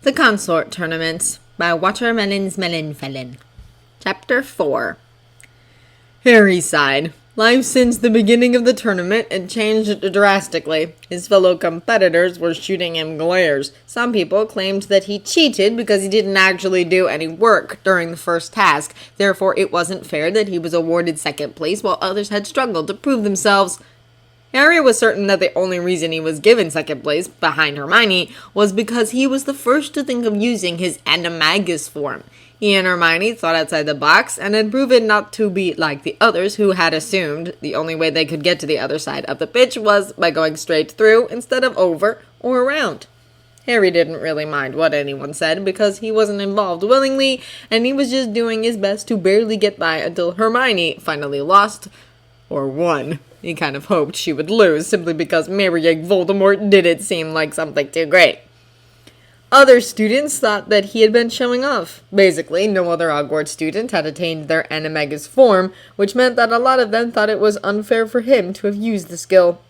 The Consort Tournament by Watermelon's Melon Felon. Chapter 4. Harry sighed. Life since the beginning of the tournament had changed drastically. His fellow competitors were shooting him glares. Some people claimed that he cheated because he didn't actually do any work during the first task. Therefore, it wasn't fair that he was awarded second place while others had struggled to prove themselves. Harry was certain that the only reason he was given second place, behind Hermione, was because he was the first to think of using his animagus form. He and Hermione thought outside the box and had proven not to be like the others who had assumed the only way they could get to the other side of the pitch was by going straight through instead of over or around. Harry didn't really mind what anyone said because he wasn't involved willingly and he was just doing his best to barely get by until Hermione finally lost, or won. He kind of hoped she would lose simply because marrying Voldemort didn't seem like something too great. Other students thought that he had been showing off. Basically, no other Hogwarts student had attained their animagus form, which meant that a lot of them thought it was unfair for him to have used the skill.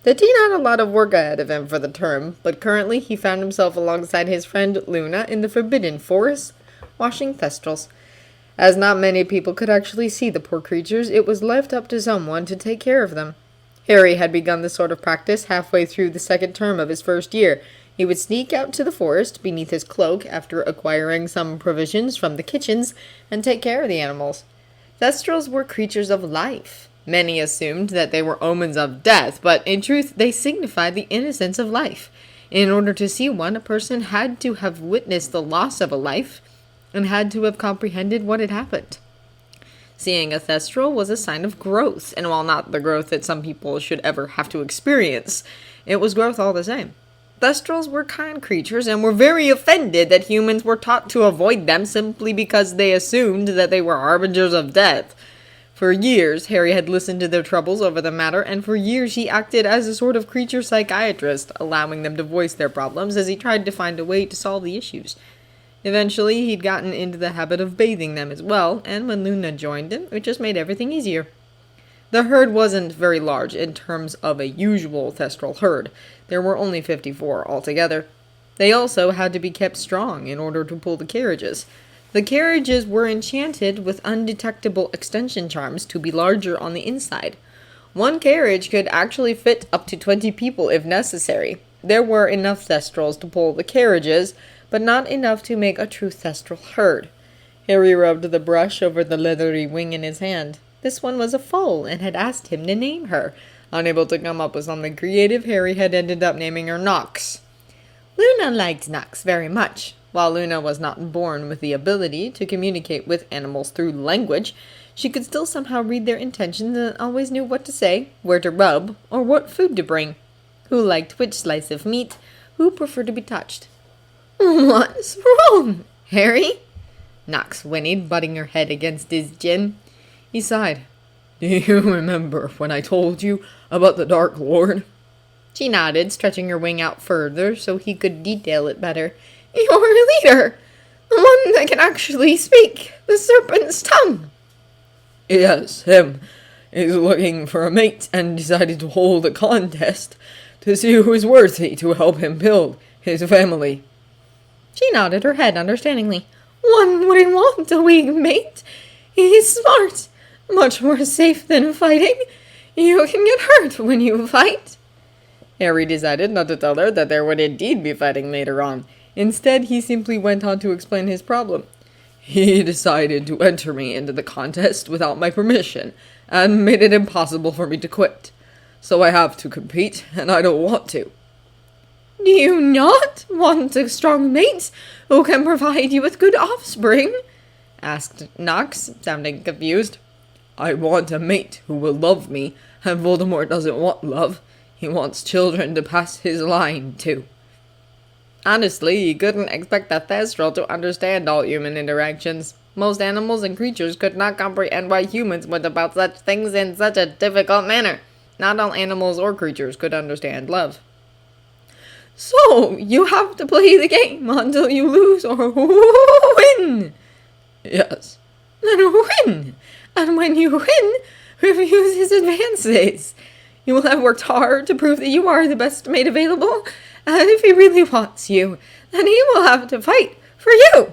The teen had a lot of work ahead of him for the term, but currently he found himself alongside his friend Luna in the Forbidden Forest, washing Thestrals. As not many people could actually see the poor creatures, it was left up to someone to take care of them. Harry had begun this sort of practice halfway through the second term of his first year. He would sneak out to the forest beneath his cloak after acquiring some provisions from the kitchens and take care of the animals. Thestrals were creatures of life. Many assumed that they were omens of death, but in truth they signified the innocence of life. In order to see one, a person had to have witnessed the loss of a life and had to have comprehended what had happened. Seeing a Thestral was a sign of growth, and while not the growth that some people should ever have to experience, it was growth all the same. Thestrals were kind creatures and were very offended that humans were taught to avoid them simply because they assumed that they were harbingers of death. For years, Harry had listened to their troubles over the matter, and for years he acted as a sort of creature psychiatrist, allowing them to voice their problems as he tried to find a way to solve the issues. Eventually, he'd gotten into the habit of bathing them as well, and when Luna joined him, it just made everything easier. The herd wasn't very large in terms of a usual Thestral herd. There were only 54 altogether. They also had to be kept strong in order to pull the carriages. The carriages were enchanted with undetectable extension charms to be larger on the inside. One carriage could actually fit up to 20 people if necessary. There were enough Thestrals to pull the carriages, but not enough to make a true Thestral herd. Harry rubbed the brush over the leathery wing in his hand. This one was a foal and had asked him to name her. Unable to come up with something creative, Harry had ended up naming her Nox. Luna liked Nox very much. While Luna was not born with the ability to communicate with animals through language, she could still somehow read their intentions and always knew what to say, where to rub, or what food to bring. Who liked which slice of meat, who preferred to be touched. What's wrong, Harry? Nox whinnied, butting her head against his chin. He sighed. Do you remember when I told you about the Dark Lord? She nodded, stretching her wing out further so he could detail it better. Your leader! The one that can actually speak! The serpent's tongue! Yes, him. He's looking for a mate and decided to hold a contest to see who is worthy to help him build his family. She nodded her head understandingly. One wouldn't want a weak mate. He's smart. Much more safe than fighting. You can get hurt when you fight. Harry decided not to tell her that there would indeed be fighting later on. Instead, he simply went on to explain his problem. He decided to enter me into the contest without my permission, and made it impossible for me to quit. So I have to compete, and I don't want to. Do you not want a strong mate who can provide you with good offspring? Asked Nox, sounding confused. I want a mate who will love me, and Voldemort doesn't want love. He wants children to pass his line to. Honestly, he couldn't expect a Thestral to understand all human interactions. Most animals and creatures could not comprehend why humans went about such things in such a difficult manner. Not all animals or creatures could understand love. So, you have to play the game until you lose or win. Yes. Then win. And when you win, refuse his advances. You will have worked hard to prove that you are the best mate available, And if he really wants you, then he will have to fight for you.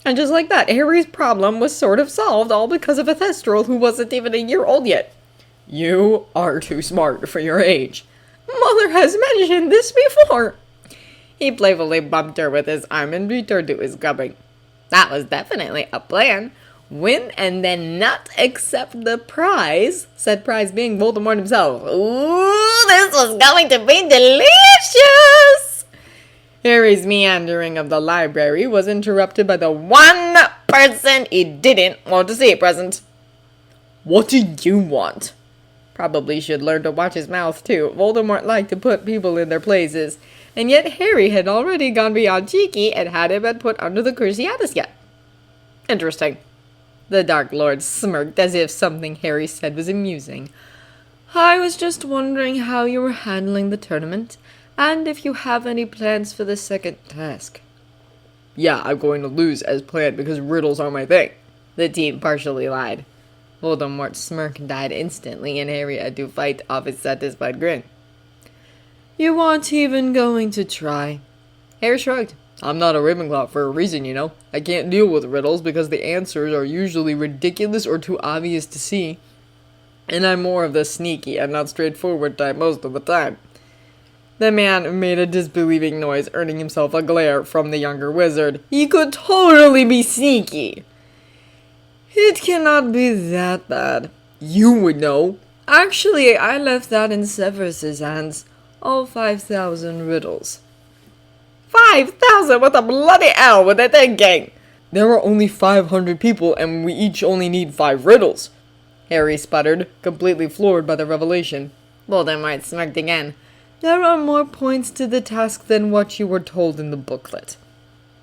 And just like that, Harry's problem was sort of solved, all because of a Thestral who wasn't even a year old yet. You are too smart for your age. Mother has mentioned this before. He playfully bumped her with his arm and returned to his grubbing. That was definitely a plan. Win and then not accept the prize, said prize being Voldemort himself. Ooh, this was going to be delicious! Harry's meandering of the library was interrupted by the one person he didn't want to see present. What do you want? Probably should learn to watch his mouth too. Voldemort liked to put people in their places, and yet Harry had already gone beyond cheeky and hadn't been put under the Cruciatus yet. Interesting. The Dark Lord smirked as if something Harry said was amusing. I was just wondering how you were handling the tournament, and if you have any plans for the second task. Yeah, I'm going to lose as planned because riddles are my thing. The teen partially lied. Voldemort's smirk died instantly, and Harry had to fight off his satisfied grin. You aren't even going to try. Harry shrugged. I'm not a Ravenclaw for a reason, you know. I can't deal with riddles because the answers are usually ridiculous or too obvious to see. And I'm more of the sneaky and not straightforward type most of the time. The man made a disbelieving noise, earning himself a glare from the younger wizard. He could totally be sneaky. It cannot be that bad. You would know. Actually, I left that in Severus's hands. All 5,000 riddles. 5,000? What the bloody hell were they thinking? There are only 500 people and we each only need 5 riddles. Harry sputtered, completely floored by the revelation. Voldemort smirked again. There are more points to the task than what you were told in the booklet.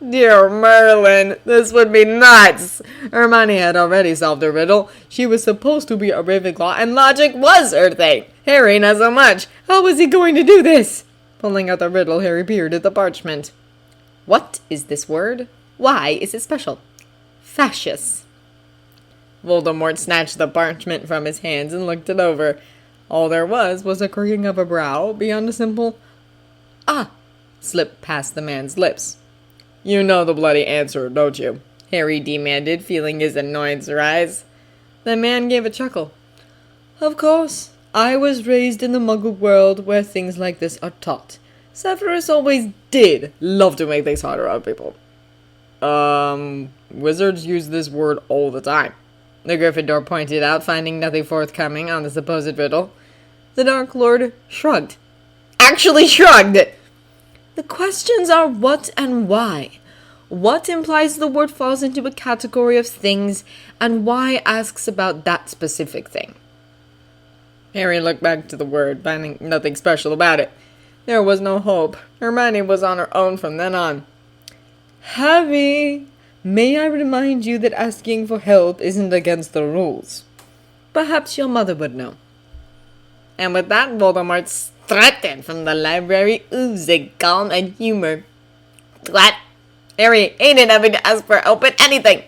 Dear Merlin, this would be nuts! Hermione had already solved a riddle. She was supposed to be a Ravenclaw, and logic was her thing. Harry not so much. How was he going to do this? Pulling out the riddle, Harry peered at the parchment. What is this word? Why is it special? Fascious. Voldemort snatched the parchment from his hands and looked it over. All there was a crooking of a brow beyond a simple, "Ah," slipped past the man's lips. You know the bloody answer, don't you? Harry demanded, feeling his annoyance rise. The man gave a chuckle. Of course. I was raised in the Muggle world where things like this are taught. Severus always did love to make things harder on people. Wizards use this word all the time. The Gryffindor pointed out, finding nothing forthcoming on the supposed riddle. The Dark Lord shrugged. Actually shrugged! The questions are what and why. What implies the word falls into a category of things, and why asks about that specific thing. Harry looked back to the word, finding nothing special about it. There was no hope. Hermione was on her own from then on. Harry, may I remind you that asking for help isn't against the rules. Perhaps your mother would know. And with that, Voldemort strutted from the library, oozing calm and humor. What? Harry hated having to ask for help at anything.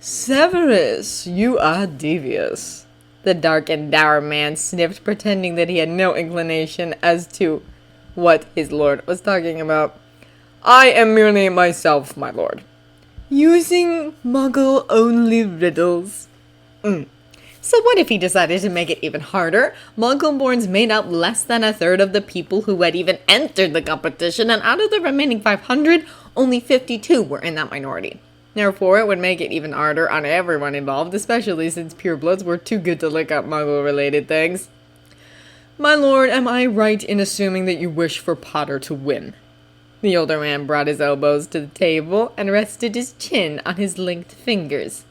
Severus, you are devious. The dark and dour man sniffed, pretending that he had no inclination as to what his lord was talking about. I am merely myself, my lord. Using Muggle-only riddles. So what if he decided to make it even harder? Muggle-borns made up less than a third of the people who had even entered the competition, and out of the remaining 500, only 52 were in that minority. Therefore, it would make it even harder on everyone involved, especially since purebloods were too good to look up Muggle-related things. My lord, am I right in assuming that you wish for Potter to win? The older man brought his elbows to the table and rested his chin on his linked fingers.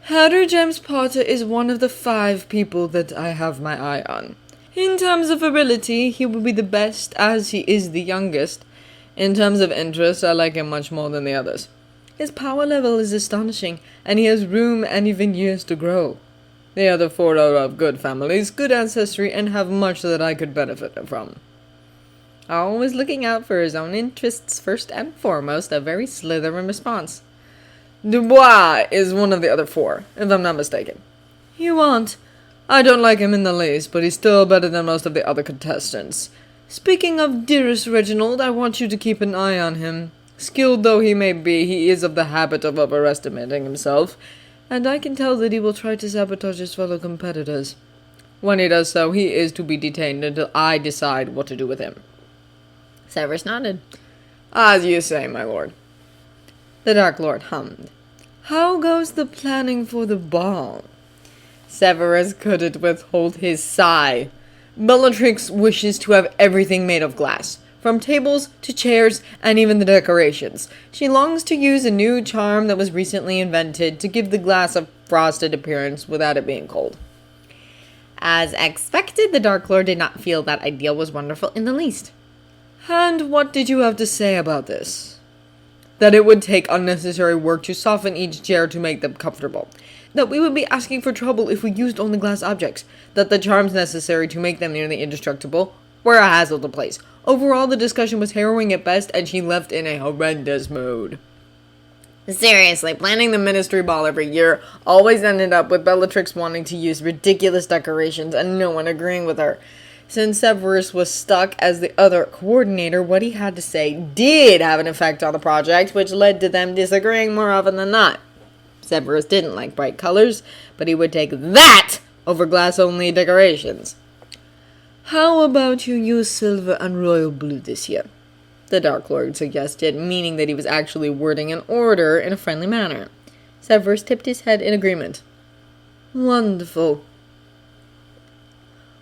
Harry James Potter is one of the 5 people that I have my eye on. In terms of ability, he will be the best as he is the youngest. In terms of interest, I like him much more than the others. His power level is astonishing, and he has room and even years to grow. The other 4 are of good families, good ancestry, and have much that I could benefit from. Always looking out for his own interests first and foremost, a very Slytherin response. Dubois is one of the other 4, if I'm not mistaken. You aren't. I don't like him in the least, but he's still better than most of the other contestants. Speaking of dearest Reginald, I want you to keep an eye on him. Skilled though he may be, he is of the habit of overestimating himself, and I can tell that he will try to sabotage his fellow competitors. When he does so, he is to be detained until I decide what to do with him." Severus nodded. "As you say, my lord." The Dark Lord hummed. "How goes the planning for the ball?" Severus couldn't withhold his sigh. "Bellatrix wishes to have everything made of glass, from tables to chairs and even the decorations. She longs to use a new charm that was recently invented to give the glass a frosted appearance without it being cold." As expected, the Dark Lord did not feel that idea was wonderful in the least. "And what did you have to say about this?" "That it would take unnecessary work to soften each chair to make them comfortable. That we would be asking for trouble if we used only glass objects. That the charms necessary to make them nearly indestructible were a hassle to place. Overall, the discussion was harrowing at best, and she left in a horrendous mood." Seriously, planning the ministry ball every year always ended up with Bellatrix wanting to use ridiculous decorations and no one agreeing with her. Since Severus was stuck as the other coordinator, what he had to say did have an effect on the project, which led to them disagreeing more often than not. Severus didn't like bright colors, but he would take that over glass-only decorations. "How about you use silver and royal blue this year?" the Dark Lord suggested, meaning that he was actually wording an order in a friendly manner. Severus tipped his head in agreement. "Wonderful."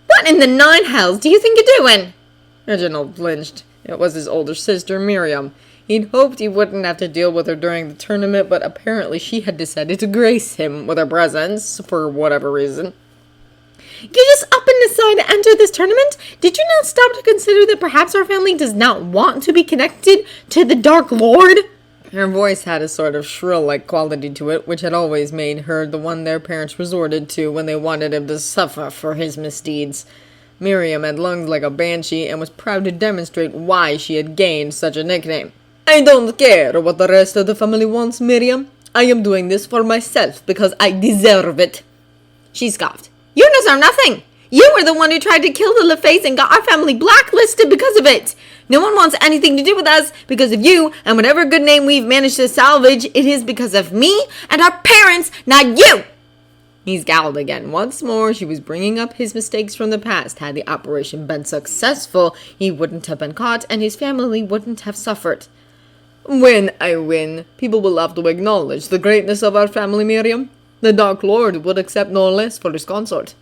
"What in the nine hells do you think you're doing?" Reginald flinched. It was his older sister, Miriam. He'd hoped he wouldn't have to deal with her during the tournament, but apparently she had decided to grace him with her presence, for whatever reason. "You just up and decide to enter this tournament? Did you not stop to consider that perhaps our family does not want to be connected to the Dark Lord?" Her voice had a sort of shrill-like quality to it, which had always made her the one their parents resorted to when they wanted him to suffer for his misdeeds. Miriam had lungs like a banshee and was proud to demonstrate why she had gained such a nickname. "I don't care what the rest of the family wants, Miriam. I am doing this for myself because I deserve it." She scoffed. "You deserve nothing. You were the one who tried to kill the LaFace and got our family blacklisted because of it. No one wants anything to do with us because of you, and whatever good name we've managed to salvage, it is because of me and our parents, not you." He scowled again. Once more, she was bringing up his mistakes from the past. Had the operation been successful, he wouldn't have been caught, and his family wouldn't have suffered. "When I win, people will have to acknowledge the greatness of our family, Miriam. The Dark Lord would accept no less for his consort."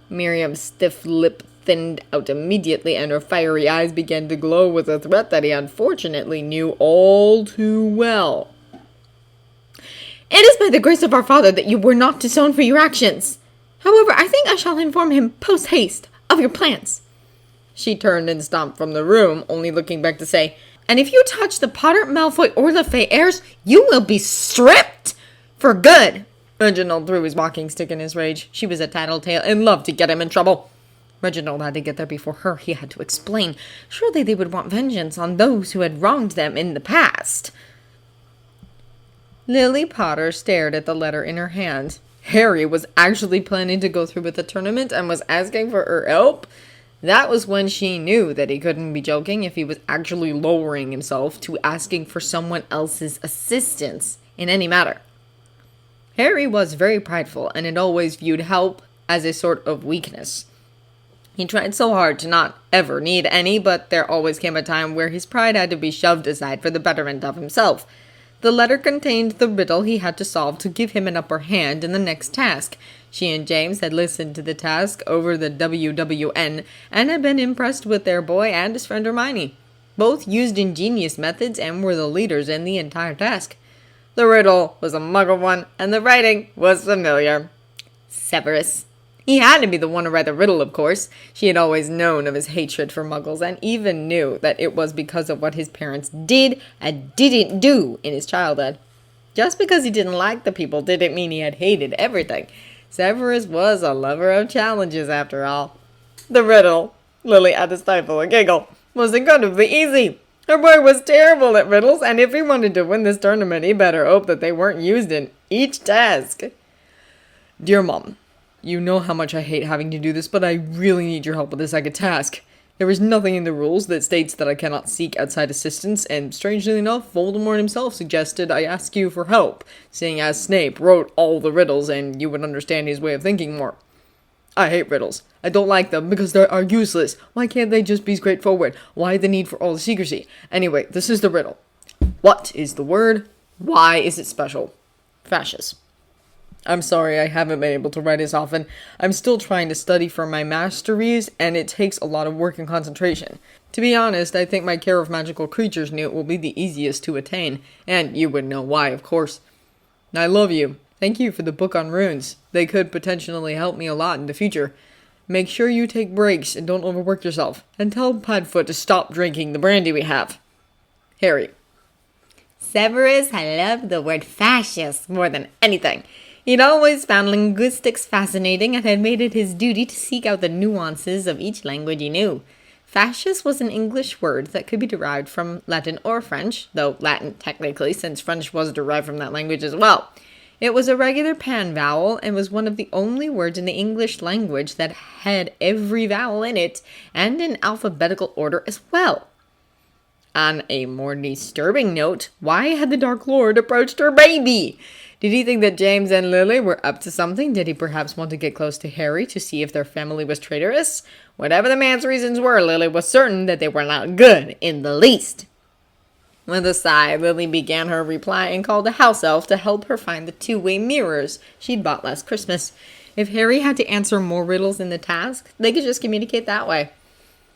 Miriam's stiff lip thinned out immediately, and her fiery eyes began to glow with a threat that he unfortunately knew all too well. "It is by the grace of our Father that you were not disowned for your actions. However, I think I shall inform him post-haste of your plans." She turned and stomped from the room, only looking back to say, "And if you touch the Potter, Malfoy, or LaFay heirs, you will be stripped for good." Reginald threw his walking stick in his rage. She was a tattletale and loved to get him in trouble. Reginald had to get there before her. He had to explain. Surely they would want vengeance on those who had wronged them in the past. Lily Potter stared at the letter in her hand. Harry was actually planning to go through with the tournament and was asking for her help? That was when she knew that he couldn't be joking if he was actually lowering himself to asking for someone else's assistance in any matter. Harry was very prideful and had always viewed help as a sort of weakness. He tried so hard to not ever need any, but there always came a time where his pride had to be shoved aside for the betterment of himself. The letter contained the riddle he had to solve to give him an upper hand in the next task. She and James had listened to the task over the WWN and had been impressed with their boy and his friend Hermione. Both used ingenious methods and were the leaders in the entire task. The riddle was a Muggle one, and the writing was familiar. Severus. He had to be the one to write the riddle, of course. She had always known of his hatred for Muggles, and even knew that it was because of what his parents did and didn't do in his childhood. Just because he didn't like the people didn't mean he had hated everything. Severus was a lover of challenges, after all. The riddle, Lily had to stifle a giggle, was incredibly easy. Her boy was terrible at riddles, and if he wanted to win this tournament, he better hope that they weren't used in each task. "Dear Mom, You know how much I hate having to do this, but I really need your help with this second task. There is nothing in the rules that states that I cannot seek outside assistance, and strangely enough, Voldemort himself suggested I ask you for help, seeing as Snape wrote all the riddles and you would understand his way of thinking more. I hate riddles. I don't like them because they are useless. Why can't they just be straightforward? Why the need for all the secrecy? Anyway, this is the riddle. What is the word? Why is it special? Fascist. I'm sorry I haven't been able to write as often. I'm still trying to study for my masteries, and it takes a lot of work and concentration. To be honest, I think my Care of Magical Creatures newt will be the easiest to attain, and you would know why, of course. I love you. Thank you for the book on runes. They could potentially help me a lot in the future. Make sure you take breaks and don't overwork yourself, and tell Padfoot to stop drinking the brandy we have. Harry. Severus had loved the word fascist more than anything. He'd always found linguistics fascinating and had made it his duty to seek out the nuances of each language he knew. Fascist was an English word that could be derived from Latin or French, though Latin technically, since French was derived from that language as well. It was a regular pan vowel and was one of the only words in the English language that had every vowel in it, and in alphabetical order as well. On a more disturbing note, why had the Dark Lord approached her baby? Did he think that James and Lily were up to something? Did he perhaps want to get close to Harry to see if their family was traitorous? Whatever the man's reasons were, Lily was certain that they were not good in the least. With a sigh, Lily began her reply and called a house elf to help her find the two-way mirrors she'd bought last Christmas. If Harry had to answer more riddles in the task, they could just communicate that way.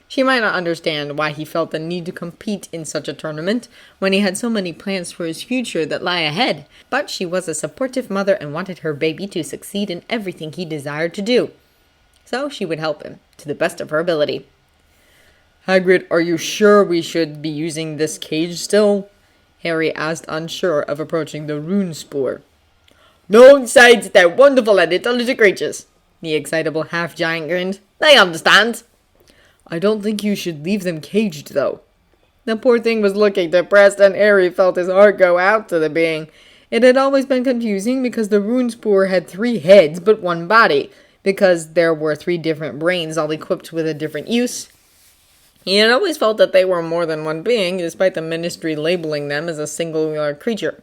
She might not understand why he felt the need to compete in such a tournament when he had so many plans for his future that lie ahead, but she was a supportive mother and wanted her baby to succeed in everything he desired to do. So she would help him, to the best of her ability. Hagrid, are you sure we should be using this cage still? Harry asked, unsure of approaching the rune spore. No, besides, they're wonderful and intelligent creatures. The excitable half-giant grinned. They understand. I don't think you should leave them caged, though. The poor thing was looking depressed, and Harry felt his heart go out to the being. It had always been confusing because the rune spore had 3 heads but 1 body, because there were 3 different brains all equipped with a different use. He had always felt that they were more than one being, despite the ministry labeling them as a singular creature.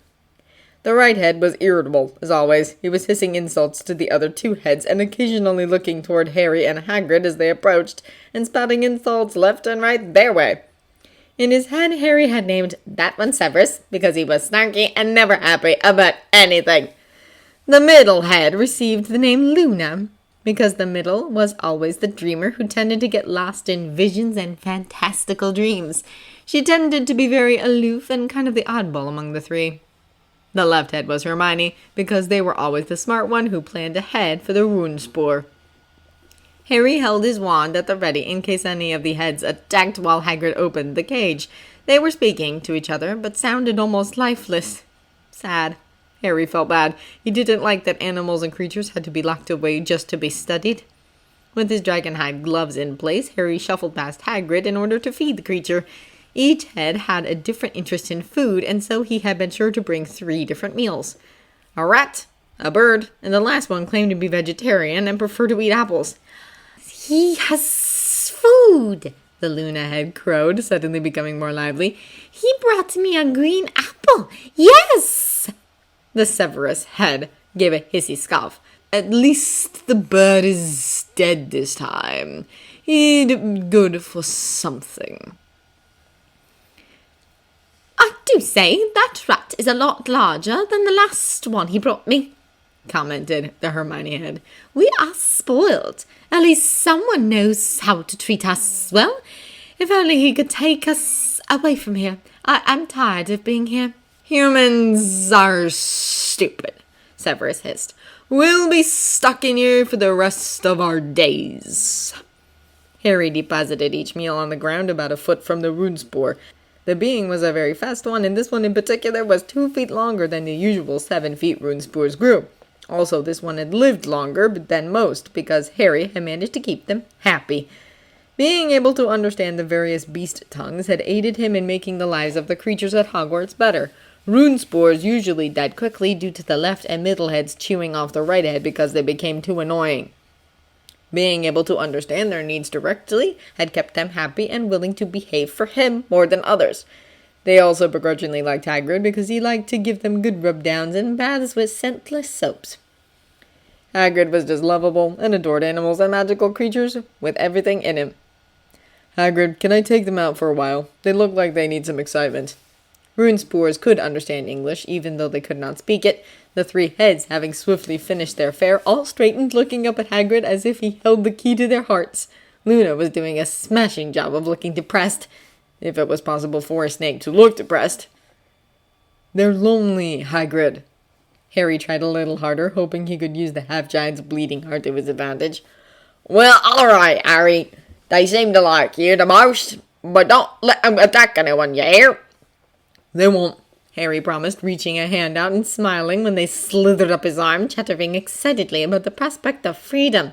The right head was irritable, as always. He was hissing insults to the other 2 heads and occasionally looking toward Harry and Hagrid as they approached, and spouting insults left and right their way. In his head, Harry had named that one Severus because he was snarky and never happy about anything. The middle head received the name Luna because the middle was always the dreamer who tended to get lost in visions and fantastical dreams. She tended to be very aloof and kind of the oddball among the 3. The left head was Hermione, because they were always the smart one who planned ahead for the rune spore. Harry held his wand at the ready in case any of the heads attacked while Hagrid opened the cage. They were speaking to each other, but sounded almost lifeless. Sad. Harry felt bad. He didn't like that animals and creatures had to be locked away just to be studied. With his dragonhide gloves in place, Harry shuffled past Hagrid in order to feed the creature. Each head had a different interest in food, and so he had been sure to bring 3 different meals. A rat, a bird, and the last one claimed to be vegetarian and preferred to eat apples. He has food, the Luna head crowed, suddenly becoming more lively. He brought me a green apple. Yes! The Severus head gave a hissy scoff. At least the bird is dead this time. He'd be good for something. I do say that rat is a lot larger than the last one he brought me, commented the Hermione head. We are spoiled. At least someone knows how to treat us well. If only he could take us away from here. I'm tired of being here. Humans are stupid, Severus hissed. We'll be stuck in here for the rest of our days. Harry deposited each meal on the ground about a foot from the rune spore. The being was a very fast one, and this one in particular was 2 feet longer than the usual 7 feet rune spores grew. Also, this one had lived longer than most, because Harry had managed to keep them happy. Being able to understand the various beast tongues had aided him in making the lives of the creatures at Hogwarts better. Rune spores usually died quickly due to the left and middle heads chewing off the right head because they became too annoying. Being able to understand their needs directly had kept them happy and willing to behave for him more than others. They also begrudgingly liked Hagrid because he liked to give them good rub-downs and baths with scentless soaps. Hagrid was just lovable and adored animals and magical creatures with everything in him. Hagrid, can I take them out for a while? They look like they need some excitement. Runespoors could understand English, even though they could not speak it. The three heads, having swiftly finished their fare, all straightened, looking up at Hagrid as if he held the key to their hearts. Luna was doing a smashing job of looking depressed, if it was possible for a snake to look depressed. They're lonely, Hagrid. Harry tried a little harder, hoping he could use the half-giant's bleeding heart to his advantage. Well, all right, Harry. They seem to like you the most, but don't let them attack anyone, you hear? They won't, Harry promised, reaching a hand out and smiling when they slithered up his arm, chattering excitedly about the prospect of freedom.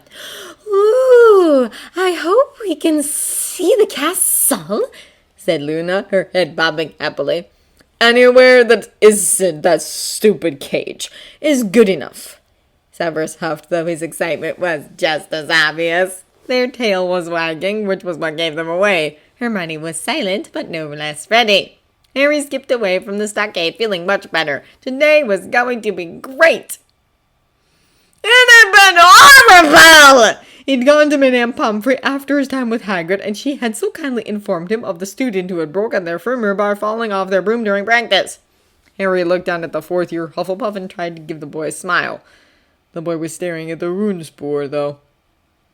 Ooh, I hope we can see the castle, said Luna, her head bobbing happily. Anywhere that isn't that stupid cage is good enough. Severus huffed, though his excitement was just as obvious. Their tail was wagging, which was what gave them away. Hermione was silent, but no less ready. Harry skipped away from the stockade, feeling much better. Today was going to be great. It had been horrible! He'd gone to Madame Pomfrey after his time with Hagrid, and she had so kindly informed him of the student who had broken their femur by falling off their broom during practice. Harry looked down at the fourth-year Hufflepuff and tried to give the boy a smile. The boy was staring at the Runespoor, though.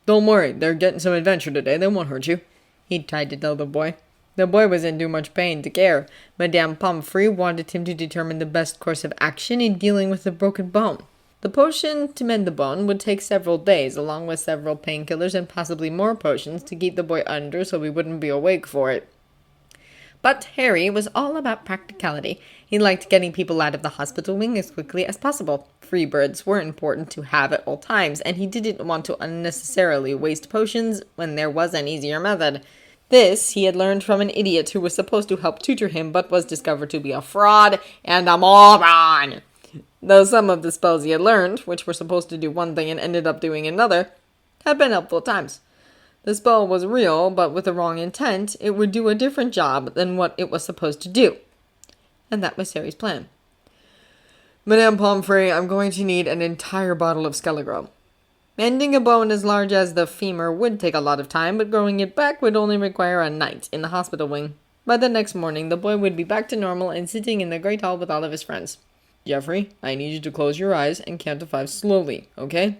Don't worry, they're getting some adventure today. They won't hurt you, he tried to tell the boy. The boy was in too much pain to care. Madame Pomfrey wanted him to determine the best course of action in dealing with the broken bone. The potion to mend the bone would take several days, along with several painkillers and possibly more potions to keep the boy under so he wouldn't be awake for it. But Harry was all about practicality. He liked getting people out of the hospital wing as quickly as possible. Free birds were important to have at all times, and he didn't want to unnecessarily waste potions when there was an easier method. This he had learned from an idiot who was supposed to help tutor him but was discovered to be a fraud and a moron. Though some of the spells he had learned, which were supposed to do one thing and ended up doing another, had been helpful at times. The spell was real, but with the wrong intent, it would do a different job than what it was supposed to do. And that was Harry's plan. Madame Pomfrey, I'm going to need an entire bottle of Skelegro. Mending a bone as large as the femur would take a lot of time, but growing it back would only require a night in the hospital wing. By the next morning, the boy would be back to normal and sitting in the Great Hall with all of his friends. Geoffrey, I need you to close your eyes and count to 5 slowly, okay?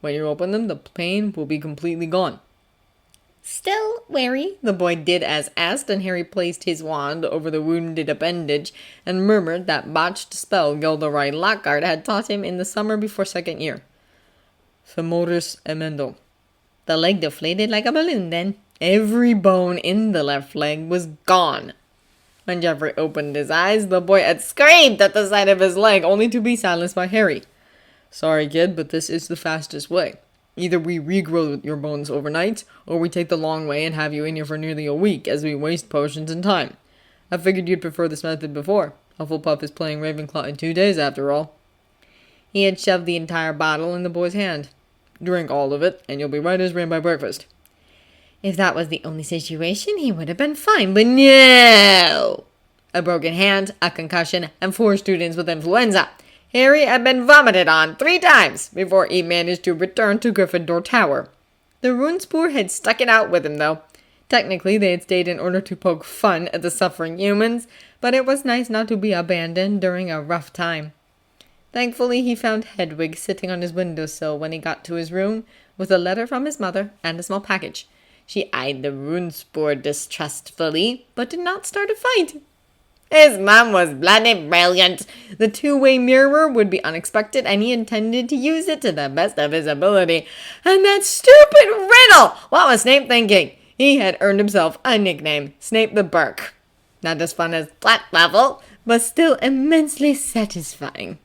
When you open them, the pain will be completely gone. Still wary, the boy did as asked, and Harry placed his wand over the wounded appendage and murmured that botched spell Gilderoy Lockhart had taught him in the summer before second year. Femoris emendo. The leg deflated like a balloon then. Every bone in the left leg was gone. When Geoffrey opened his eyes, the boy had screamed at the sight of his leg, only to be silenced by Harry. Sorry, kid, but this is the fastest way. Either we regrow your bones overnight, or we take the long way and have you in here for nearly a week as we waste potions and time. I figured you'd prefer this method before. Hufflepuff is playing Ravenclaw in 2 days after all. He had shoved the entire bottle in the boy's hand. Drink all of it, and you'll be right as rain by breakfast. If that was the only situation, he would have been fine, but no! A broken hand, a concussion, and 4 students with influenza. Harry had been vomited on 3 times before he managed to return to Gryffindor Tower. The Runespoor had stuck it out with him, though. Technically, they had stayed in order to poke fun at the suffering humans, but it was nice not to be abandoned during a rough time. Thankfully, he found Hedwig sitting on his windowsill when he got to his room, with a letter from his mother and a small package. She eyed the Runespoor distrustfully, but did not start a fight. His mom was bloody brilliant. The 2-way mirror would be unexpected, and he intended to use it to the best of his ability. And that stupid riddle! What was Snape thinking? He had earned himself a nickname, Snape the Burke. Not as fun as Flat Level, but still immensely satisfying.